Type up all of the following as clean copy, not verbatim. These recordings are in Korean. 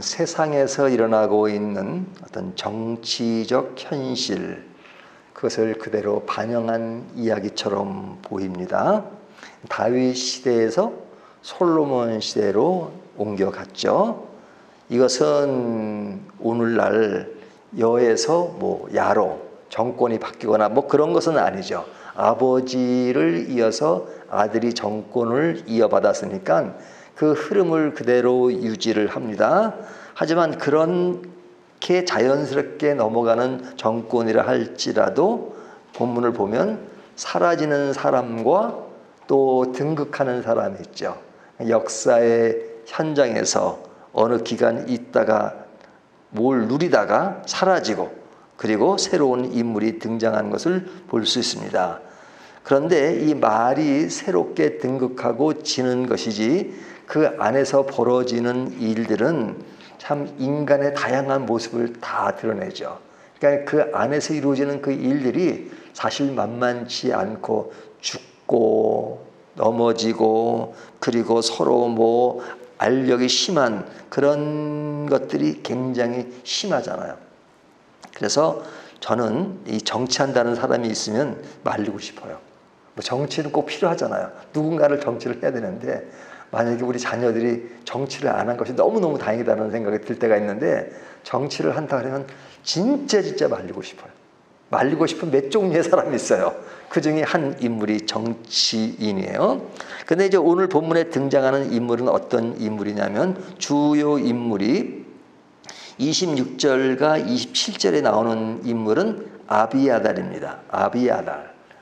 세상에서 일어나고 있는 어떤 정치적 현실, 그것을 그대로 반영한 이야기처럼 보입니다. 다윗 시대에서 솔로몬 시대로 옮겨갔죠. 이것은 오늘날 여에서 야로 정권이 바뀌거나 그런 것은 아니죠. 아버지를 이어서 아들이 정권을 이어받았으니까 그 흐름을 그대로 유지를 합니다. 하지만 그렇게 자연스럽게 넘어가는 정권이라 할지라도 본문을 보면 사라지는 사람과 또 등극하는 사람이 있죠. 역사의 현장에서 어느 기간 있다가 뭘 누리다가 사라지고 그리고 새로운 인물이 등장하는 것을 볼 수 있습니다. 그런데 이 말이 새롭게 등극하고 지는 것이지 그 안에서 벌어지는 일들은 참 인간의 다양한 모습을 다 드러내죠. 그러니까 그 안에서 이루어지는 그 일들이 사실 만만치 않고 죽고 넘어지고 그리고 서로 알력이 심한 그런 것들이 굉장히 심하잖아요. 그래서 저는 이 정치한다는 사람이 있으면 말리고 싶어요. 정치는 꼭 필요하잖아요. 누군가를 정치를 해야 되는데 만약에 우리 자녀들이 정치를 안 한 것이 너무너무 다행이다라는 생각이 들 때가 있는데 정치를 한다 그러면 진짜 말리고 싶어요. 말리고 싶은 몇 종류의 사람이 있어요. 그 중에 한 인물이 정치인이에요. 근데 이제 오늘 본문에 등장하는 인물은 어떤 인물이냐면 주요 인물이 26절과 27절에 나오는 인물은 아비아달입니다.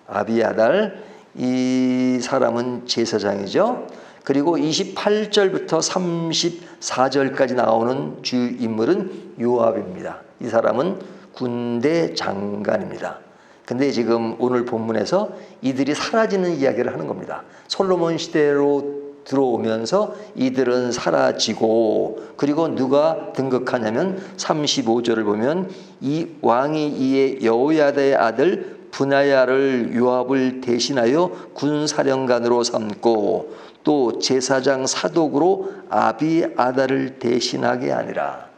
아비아달 이 사람은 제사장이죠. 그리고 28절부터 34절까지 나오는 주요 인물은 요압입니다. 이 사람은 군대 장관입니다. 근데 지금 오늘 본문에서 이들이 사라지는 이야기를 하는 겁니다. 솔로몬 시대로 들어오면서 이들은 사라지고 그리고 누가 등극하냐면 35절을 보면 이 왕이 이에 여호야다의 아들 브나야를 요압을 대신하여 군사령관으로 삼고 또 제사장 사독으로 아비아달을 대신하게 아니라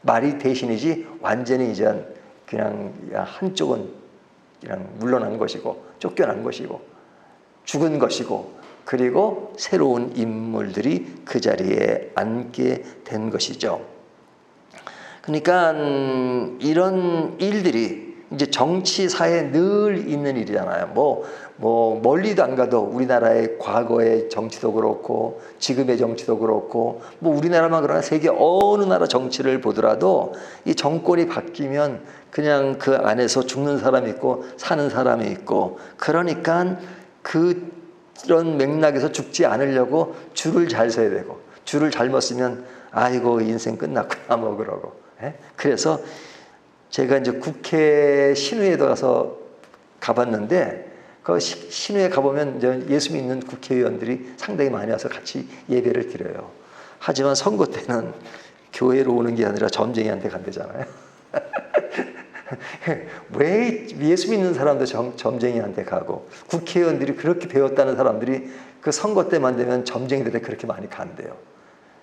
말이 대신이지 완전히 이제 그냥 한쪽은 그냥 물러난 것이고 쫓겨난 것이고 죽은 것이고 그리고 새로운 인물들이 그 자리에 앉게 된 것이죠. 그러니까 이런 일들이 이제 정치사에 늘 있는 일이잖아요. 멀리도 안 가도 우리나라의 과거의 정치도 그렇고 지금의 정치도 그렇고 우리나라만 그러나 세계 어느 나라 정치를 보더라도 이 정권이 바뀌면 그냥 그 안에서 죽는 사람이 있고 사는 사람이 있고 그러니까 그런 맥락에서 죽지 않으려고 줄을 잘 서야 되고 줄을 잘못 쓰면 아이고 인생 끝났구나 그러고 그래서 제가 이제 국회 신우회도 가봤는데 그 신우회 가보면 이제 예수 믿는 국회의원들이 상당히 많이 와서 같이 예배를 드려요. 하지만 선거 때는 교회로 오는 게 아니라 점쟁이한테 간대잖아요. 왜 예수 믿는 사람도 점쟁이한테 가고 국회의원들이 그렇게 배웠다는 사람들이 그 선거 때만 되면 점쟁이들에 그렇게 많이 간대요.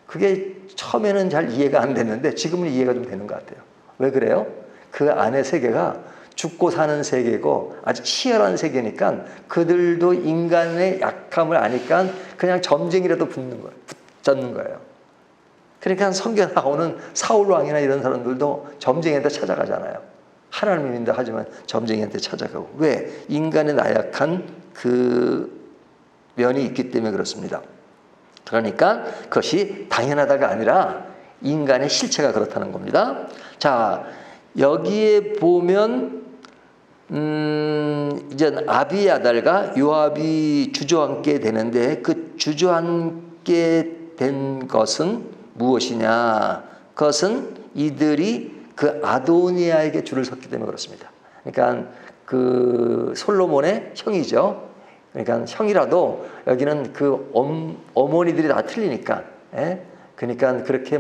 그게 처음에는 잘 이해가 안 됐는데 지금은 이해가 좀 되는 것 같아요. 왜 그래요? 그 안의 세계가 죽고 사는 세계고 아주 치열한 세계니까 그들도 인간의 약함을 아니까 그냥 점쟁이라도 붙잡는 거예요. 그러니까 성경에 나오는 사울 왕이나 이런 사람들도 점쟁이한테 찾아가잖아요. 하나님을 믿는다 하지만 점쟁이한테 찾아가고. 왜? 인간의 나약한 그 면이 있기 때문에 그렇습니다. 그러니까 그것이 당연하다가 아니라 인간의 실체가 그렇다는 겁니다. 자, 여기에 보면 이제 아비아달과 요압이 주저앉게 되는데 그 주저앉게 된 것은 무엇이냐? 그것은 이들이 그 아도니아에게 줄을 섰기 때문에 그렇습니다. 그러니까 그 솔로몬의 형이죠. 그러니까 형이라도 여기는 그 어머니들이 다 틀리니까, 그러니까 그렇게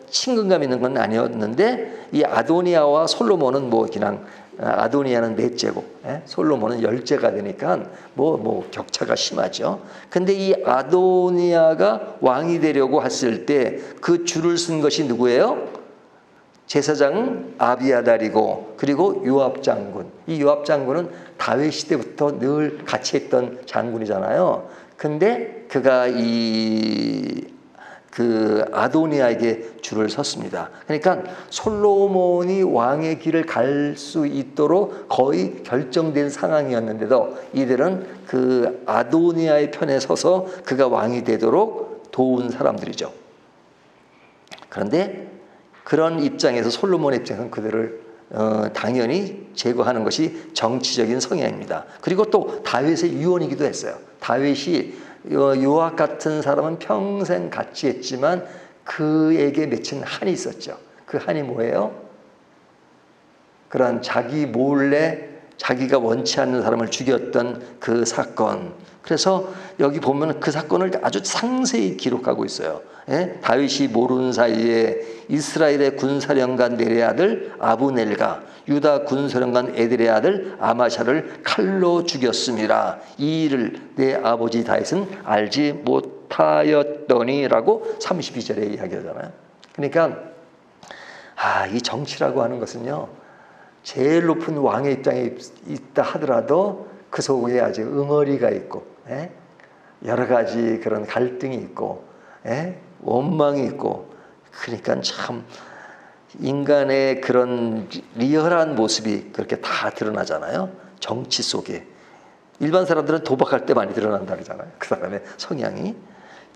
친근감 있는 건 아니었는데 이 아도니아와 솔로몬은 그냥 아도니아는 넷째고 솔로몬은 10째가 되니까 뭐 격차가 심하죠. 근데 이 아도니아가 왕이 되려고 했을 때 그 줄을 쓴 것이 누구예요? 제사장 아비아달이고, 그리고 요압 장군. 이 요압 장군은 다윗 시대부터 늘 같이 했던 장군이잖아요. 근데 그가 그 아도니아에게 줄을 섰습니다. 그러니까 솔로몬이 왕의 길을 갈 수 있도록 거의 결정된 상황이었는데도 이들은 그 아도니아의 편에 서서 그가 왕이 되도록 도운 사람들이죠. 그런데 그런 입장에서 솔로몬의 입장에서는 그들을 당연히 제거하는 것이 정치적인 성향입니다. 그리고 또 다윗의 유언이기도 했어요. 다윗이 요압 같은 사람은 평생 같이 했지만 그에게 맺힌 한이 있었죠. 그 한이 뭐예요? 그런 자기 몰래 자기가 원치 않는 사람을 죽였던 그 사건. 그래서 여기 보면 그 사건을 아주 상세히 기록하고 있어요. 다윗이 모르는 사이에 이스라엘의 군사령관 넬의 아들 아브넬과 유다 군사령관 에델의 아들 아마샤를 칼로 죽였음이라. 이 일을 내 아버지 다윗은 알지 못하였더니라고 32절에 이야기하잖아요. 그러니까 이 정치라고 하는 것은요, 제일 높은 왕의 입장에 있다 하더라도 그 속에 아주 응어리가 있고, 여러 가지 그런 갈등이 있고, 원망이 있고, 그러니까 참 인간의 그런 리얼한 모습이 그렇게 다 드러나잖아요. 정치 속에. 일반 사람들은 도박할 때 많이 드러난다 그러잖아요. 그 사람의 성향이.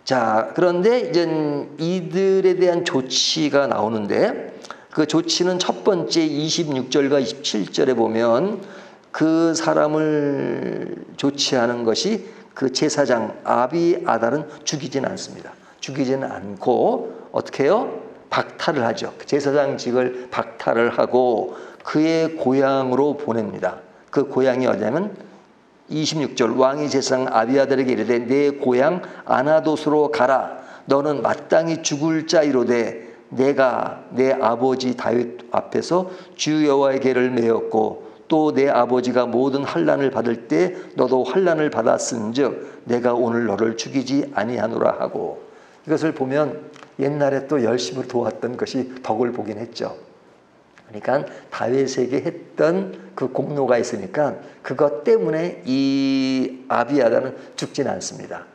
자, 그런데 이제 이들에 대한 조치가 나오는데, 그 조치는 첫 번째 26절과 27절에 보면 그 사람을 조치하는 것이 그 제사장 아비아달은 죽이지는 않습니다. 죽이지는 않고 어떻게 해요? 박탈을 하죠. 제사장직을 박탈을 하고 그의 고향으로 보냅니다. 그 고향이 어디냐면 26절 왕이 제사장 아비아달에게 이르되 내 고향 아나돗으로 가라. 너는 마땅히 죽을 자이로되 내가 내 아버지 다윗 앞에서 주 여호와의 계를 메었고 또 내 아버지가 모든 환난을 받을 때 너도 환난을 받았은즉 내가 오늘 너를 죽이지 아니하노라 하고. 이것을 보면 옛날에 또 열심히 도왔던 것이 덕을 보긴 했죠. 그러니까 다윗에게 했던 그 공로가 있으니까 그것 때문에 이 아비아달은 죽진 않습니다.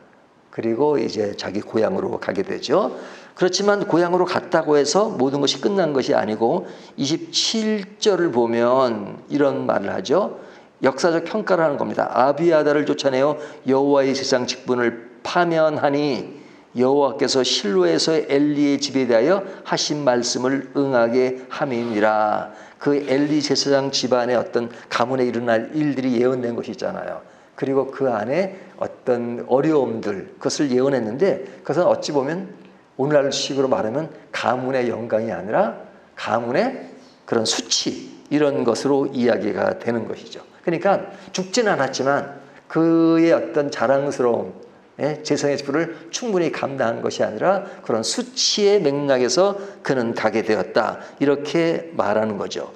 그리고 이제 자기 고향으로 가게 되죠. 그렇지만 고향으로 갔다고 해서 모든 것이 끝난 것이 아니고 27절을 보면 이런 말을 하죠. 역사적 평가를 하는 겁니다. 아비아달을 쫓아내어 여호와의 제사장 직분을 파면하니 여호와께서 실로에서 엘리의 집에 대하여 하신 말씀을 응하게 함이니라. 그 엘리 제사장 집안의 어떤 가문에 일어날 일들이 예언된 것이 있잖아요. 그리고 그 안에 어떤 어려움들, 그것을 예언했는데 그것은 어찌 보면 오늘날 식으로 말하면 가문의 영광이 아니라 가문의 그런 수치, 이런 것으로 이야기가 되는 것이죠. 그러니까 죽지는 않았지만 그의 어떤 자랑스러움, 재성의 지푸를 충분히 감당한 것이 아니라 그런 수치의 맥락에서 그는 가게 되었다. 이렇게 말하는 거죠.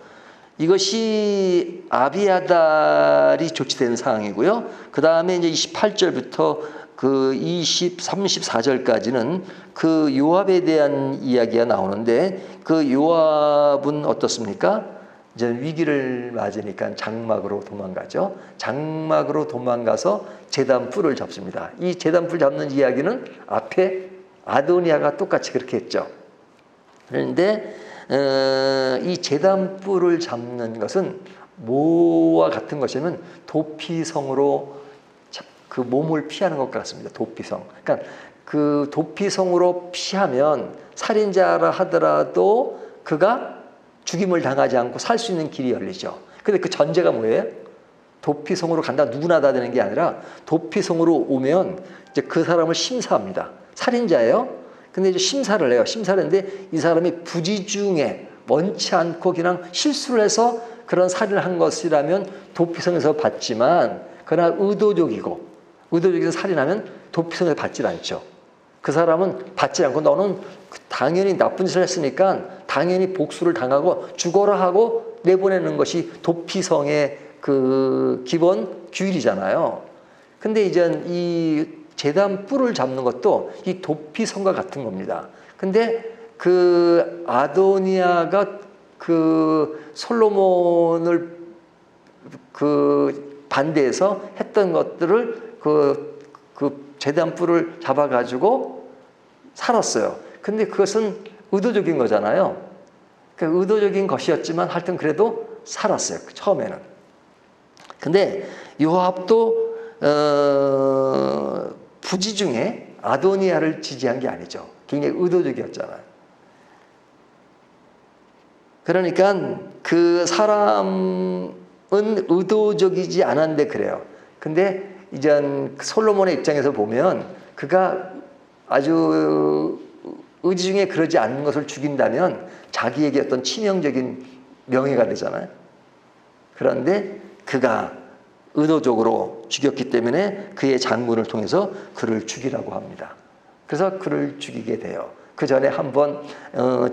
이것이 아비아달이 조치된 상황이고요. 그 다음에 이제 28절부터 그 34절까지는 그 요압에 대한 이야기가 나오는데 그 요압은 어떻습니까? 이제 위기를 맞으니까 장막으로 도망가죠. 장막으로 도망가서 제단뿔을 잡습니다. 이 제단뿔 잡는 이야기는 앞에 아도니아가 똑같이 그렇게 했죠. 그런데 이 제단뿔을 잡는 것은 뭐와 같은 것이면 도피성으로 그 몸을 피하는 것 같습니다. 도피성. 그러니까 그 도피성으로 피하면 살인자라 하더라도 그가 죽임을 당하지 않고 살 수 있는 길이 열리죠. 근데 그 전제가 뭐예요? 도피성으로 간다 누구나 다 되는 게 아니라 도피성으로 오면 이제 그 사람을 심사합니다. 살인자예요. 근데 이제 심사를 해요. 심사를 했는데 이 사람이 부지 중에 원치 않고 그냥 실수를 해서 그런 살인을 한 것이라면 도피성에서 받지만 그러나 의도적이고 의도적인 살인하면 도피성에서 받질 않죠. 그 사람은 받지 않고 너는 당연히 나쁜 짓을 했으니까 당연히 복수를 당하고 죽어라 하고 내보내는 것이 도피성의 그 기본 규율이잖아요. 근데 이제 이 제단 뿔을 잡는 것도 이 도피성과 같은 겁니다. 근데 그 아도니아가 그 솔로몬을 그 반대해서 했던 것들을 그 제단 뿔을 잡아가지고 살았어요. 근데 그것은 의도적인 거잖아요. 그 의도적인 것이었지만 하여튼 그래도 살았어요. 처음에는. 근데 요압도 부지 중에 아도니아를 지지한 게 아니죠. 굉장히 의도적이었잖아요. 그러니까 그 사람은 의도적이지 않았는데 그래요. 근데 이제 솔로몬의 입장에서 보면 그가 아주 의지 중에 그러지 않는 것을 죽인다면 자기에게 어떤 치명적인 명예가 되잖아요. 그런데 그가 의도적으로 죽였기 때문에 그의 장군을 통해서 그를 죽이라고 합니다. 그래서 그를 죽이게 돼요. 그 전에 한번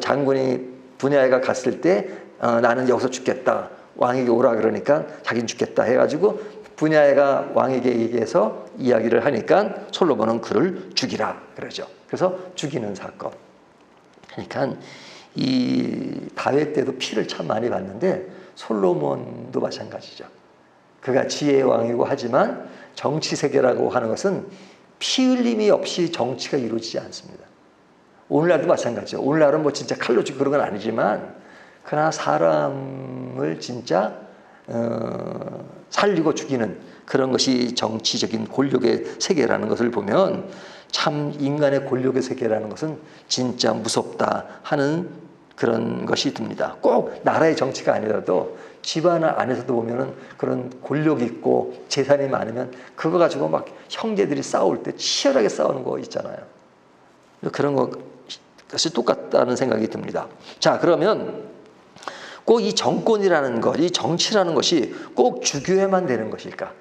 장군이 분야에가 갔을 때 나는 여기서 죽겠다. 왕에게 오라 그러니까 자기는 죽겠다 해가지고 분야에가 왕에게 얘기해서 이야기를 하니까 솔로몬은 그를 죽이라 그러죠. 그래서 죽이는 사건. 그러니까 이 다윗 때도 피를 참 많이 봤는데 솔로몬도 마찬가지죠. 그가 지혜의 왕이고 하지만 정치 세계라고 하는 것은 피 흘림이 없이 정치가 이루어지지 않습니다. 오늘날도 마찬가지죠. 오늘날은 뭐 진짜 칼로 죽이고 그런 건 아니지만 그러나 사람을 진짜 살리고 죽이는 그런 것이 정치적인 권력의 세계라는 것을 보면 참 인간의 권력의 세계라는 것은 진짜 무섭다 하는 그런 것이 듭니다. 꼭 나라의 정치가 아니라도 집안 안에서도 보면은 그런 권력이 있고 재산이 많으면 그거 가지고 막 형제들이 싸울 때 치열하게 싸우는 거 있잖아요. 그런 것이 똑같다는 생각이 듭니다. 자, 그러면 꼭 이 정권이라는 것, 이 정치라는 것이 꼭 주교에만 되는 것일까?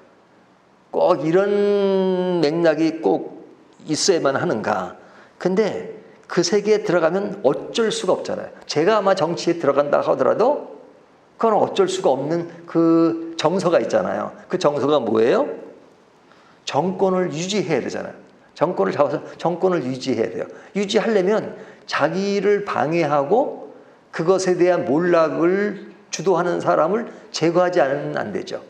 꼭 이런 맥락이 꼭 있어야만 하는가? 근데 그 세계에 들어가면 어쩔 수가 없잖아요. 제가 아마 정치에 들어간다 하더라도 그건 어쩔 수가 없는 그 정서가 있잖아요. 그 정서가 뭐예요? 정권을 유지해야 되잖아요. 정권을 잡아서 정권을 유지해야 돼요. 유지하려면 자기를 방해하고 그것에 대한 몰락을 주도하는 사람을 제거하지 않으면 안 되죠.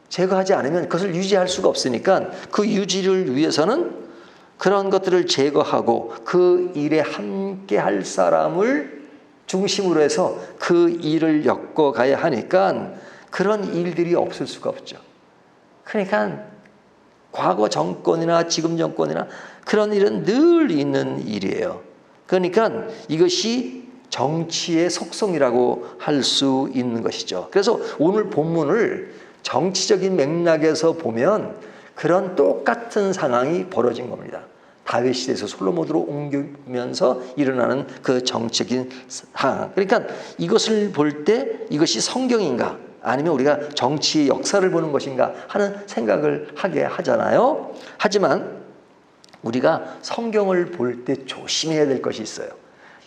제거하지 않으면 그것을 유지할 수가 없으니까 그 유지를 위해서는 그런 것들을 제거하고 그 일에 함께 할 사람을 중심으로 해서 그 일을 엮어가야 하니까 그런 일들이 없을 수가 없죠. 그러니까 과거 정권이나 지금 정권이나 그런 일은 늘 있는 일이에요. 그러니까 이것이 정치의 속성이라고 할 수 있는 것이죠. 그래서 오늘 본문을 정치적인 맥락에서 보면 그런 똑같은 상황이 벌어진 겁니다. 다윗 시대에서 솔로몬으로 옮기면서 일어나는 그 정치적인 상황. 그러니까 이것을 볼 때 이것이 성경인가 아니면 우리가 정치의 역사를 보는 것인가 하는 생각을 하게 하잖아요. 하지만 우리가 성경을 볼 때 조심해야 될 것이 있어요.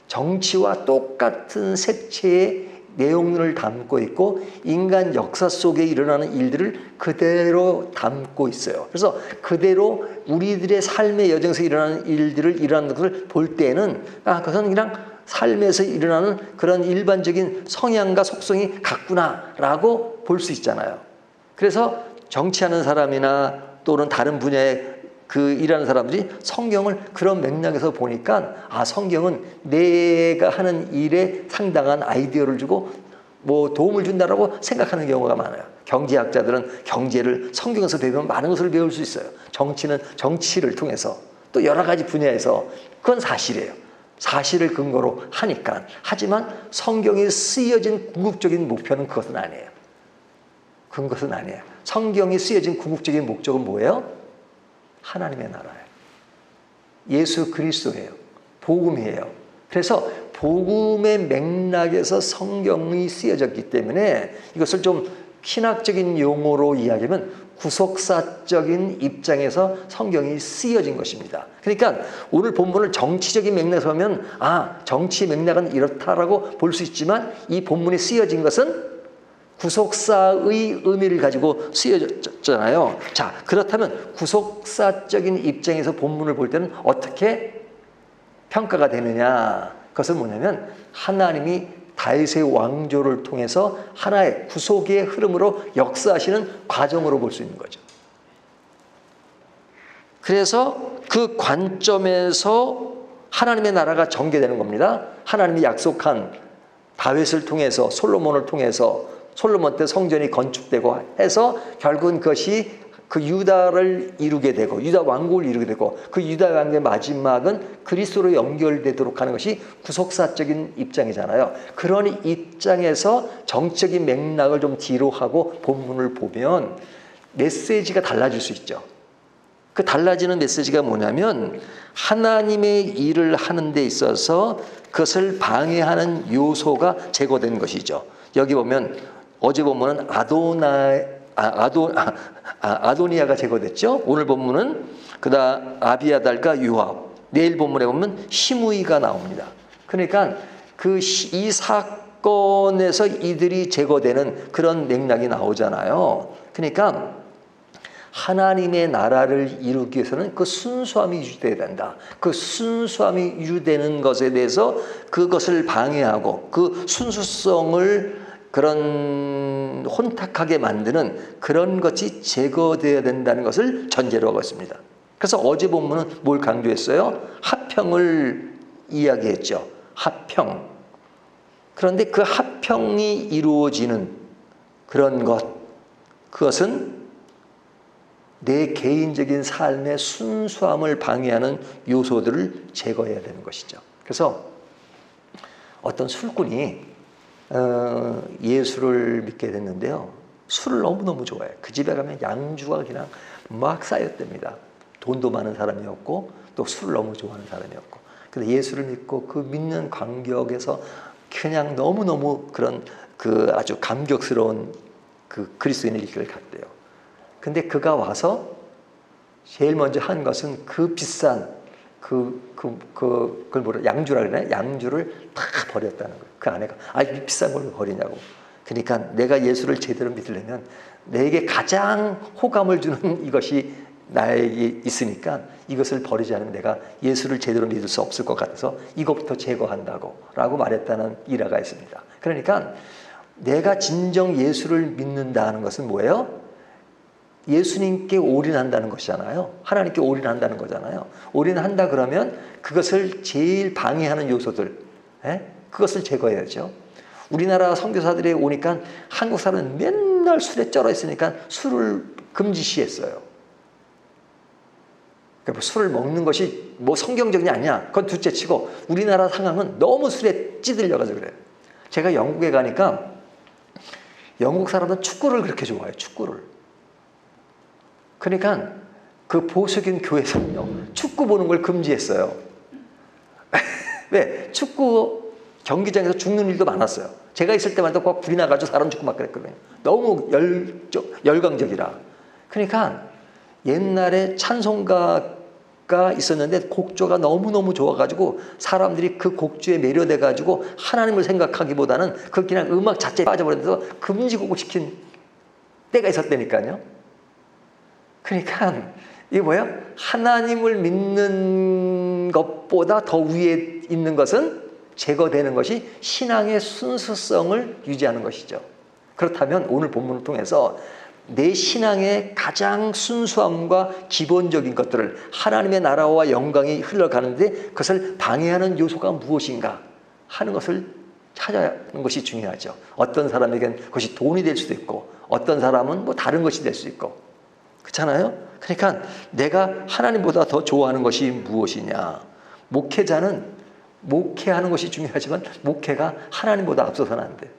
정치와 똑같은 색채의 내용을 담고 있고 인간 역사 속에 일어나는 일들을 그대로 담고 있어요. 그래서 그대로 우리들의 삶의 여정에서 일어나는 일어나는 것을 볼 때는 그것은 그냥 삶에서 일어나는 그런 일반적인 성향과 속성이 같구나라고 볼 수 있잖아요. 그래서 정치하는 사람이나 또는 다른 분야의 그 일하는 사람들이 성경을 그런 맥락에서 보니까 성경은 내가 하는 일에 상당한 아이디어를 주고 뭐 도움을 준다라고 생각하는 경우가 많아요. 경제학자들은 경제를 성경에서 배우면 많은 것을 배울 수 있어요. 정치는 정치를 통해서 또 여러 가지 분야에서 그건 사실이에요. 사실을 근거로 하니까. 하지만 성경이 쓰여진 궁극적인 목표는 그것은 아니에요. 그것은 아니에요. 성경이 쓰여진 궁극적인 목적은 뭐예요? 하나님의 나라예요. 예수 그리스도예요. 복음이에요. 그래서 복음의 맥락에서 성경이 쓰여졌기 때문에 이것을 좀 신학적인 용어로 이야기하면 구속사적인 입장에서 성경이 쓰여진 것입니다. 그러니까 오늘 본문을 정치적인 맥락에서 보면 정치 맥락은 이렇다라고 볼 수 있지만 이 본문이 쓰여진 것은 구속사의 의미를 가지고 쓰여졌잖아요. 자, 그렇다면 구속사적인 입장에서 본문을 볼 때는 어떻게 평가가 되느냐? 그것은 뭐냐면 하나님이 다윗의 왕조를 통해서 하나의 구속의 흐름으로 역사하시는 과정으로 볼 수 있는 거죠. 그래서 그 관점에서 하나님의 나라가 전개되는 겁니다. 하나님이 약속한 다윗을 통해서 솔로몬을 통해서 솔로몬 때 성전이 건축되고 해서 결국은 그것이 그 유다를 이루게 되고 유다 왕국을 이루게 되고 그 유다 왕국의 마지막은 그리스도로 연결되도록 하는 것이 구속사적인 입장이잖아요. 그런 입장에서 정적인 맥락을 좀 뒤로 하고 본문을 보면 메시지가 달라질 수 있죠. 그 달라지는 메시지가 뭐냐면 하나님의 일을 하는 데 있어서 그것을 방해하는 요소가 제거된 것이죠. 여기 보면 어제 본문은 아도니아가 제거됐죠. 오늘 본문은 그다음 아비아달과 요압, 내일 본문에 보면 시므이가 나옵니다. 그러니까 이 사건에서 이들이 제거되는 그런 맥락이 나오잖아요. 그러니까 하나님의 나라를 이루기 위해서는 그 순수함이 유지돼야 된다. 그 순수함이 유지되는 것에 대해서 그것을 방해하고 그 순수성을 그런 혼탁하게 만드는 그런 것이 제거되어야 된다는 것을 전제로 하고 있습니다. 그래서 어제 본문은 뭘 강조했어요? 화평을 이야기했죠. 화평. 그런데 그 화평이 이루어지는 그런 그것은 내 개인적인 삶의 순수함을 방해하는 요소들을 제거해야 되는 것이죠. 그래서 어떤 술꾼이 예수를 믿게 됐는데요. 술을 너무너무 좋아해요. 그 집에 가면 양주가 그냥 막 쌓였답니다. 돈도 많은 사람이었고 또 술을 너무 좋아하는 사람이었고. 근데 예수를 믿고 그 믿는 간격에서 그냥 너무너무 그런 그 아주 감격스러운 그 그리스도인의 길을 갔대요. 근데 그가 와서 제일 먼저 한 것은 그 비싼 그걸 뭐라 양주라 그러나요? 양주를 다 버렸다는 거예요. 그 아내가 이 비싼 걸 버리냐고. 그러니까 내가 예수를 제대로 믿으려면 내게 가장 호감을 주는 이것이 나에게 있으니까 이것을 버리지 않으면 내가 예수를 제대로 믿을 수 없을 것 같아서 이것부터 제거한다고 라고 말했다는 일화가 있습니다. 그러니까 내가 진정 예수를 믿는다는 것은 뭐예요? 예수님께 올인한다는 것이잖아요. 하나님께 올인한다는 거잖아요. 올인한다 그러면 그것을 제일 방해하는 요소들, 그것을 제거해야죠. 우리나라 선교사들이 오니까 한국 사람은 맨날 술에 쩔어 있으니까 술을 금지시했어요. 그러니까 술을 먹는 것이 뭐 성경적이 아니냐, 그건 둘째치고 우리나라 상황은 너무 술에 찌들려가지고 그래요. 제가 영국에 가니까 영국 사람은 축구를 그렇게 좋아해요. 축구를. 그러니까 그 보수적인 교회에서는요, 축구 보는 걸 금지했어요. 왜? 축구 경기장에서 죽는 일도 많았어요. 제가 있을 때마다 꼭 불이 나가지고 사람 죽고 막 그랬거든요. 너무 열광적이라. 그러니까 옛날에 찬송가가 있었는데 곡조가 너무너무 좋아가지고 사람들이 그 곡조에 매료돼가지고 하나님을 생각하기보다는 그 그냥 음악 자체에 빠져버려서 금지곡을 시킨 때가 있었다니까요. 그러니까 이게 뭐예요? 하나님을 믿는 것보다 더 위에 있는 것은 제거되는 것이 신앙의 순수성을 유지하는 것이죠. 그렇다면 오늘 본문을 통해서 내 신앙의 가장 순수함과 기본적인 것들을 하나님의 나라와 영광이 흘러가는데 그것을 방해하는 요소가 무엇인가 하는 것을 찾아가는 것이 중요하죠. 어떤 사람에겐 그것이 돈이 될 수도 있고 어떤 사람은 뭐 다른 것이 될 수 있고 그렇잖아요. 그러니까 내가 하나님보다 더 좋아하는 것이 무엇이냐. 목회자는 목회하는 것이 중요하지만 목회가 하나님보다 앞서서는 안 돼요.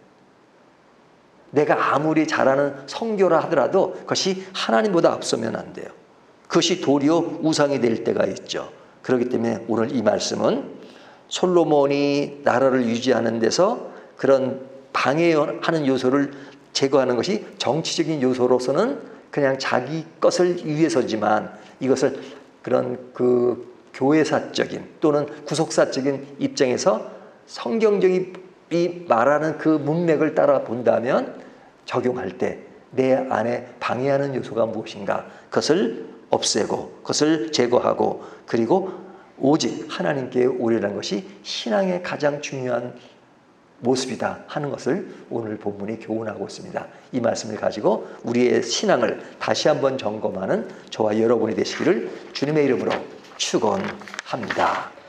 내가 아무리 잘하는 선교라 하더라도 그것이 하나님보다 앞서면 안 돼요. 그것이 도리어 우상이 될 때가 있죠. 그렇기 때문에 오늘 이 말씀은 솔로몬이 나라를 유지하는 데서 그런 방해하는 요소를 제거하는 것이 정치적인 요소로서는 그냥 자기 것을 위해서지만 이것을 그런 그 교회사적인 또는 구속사적인 입장에서 성경적이 말하는 그 문맥을 따라 본다면 적용할 때 내 안에 방해하는 요소가 무엇인가 그것을 없애고 그것을 제거하고 그리고 오직 하나님께 올인하는 것이 신앙의 가장 중요한 모습이다 하는 것을 오늘 본문이 교훈하고 있습니다. 이 말씀을 가지고 우리의 신앙을 다시 한번 점검하는 저와 여러분이 되시기를 주님의 이름으로 축원합니다.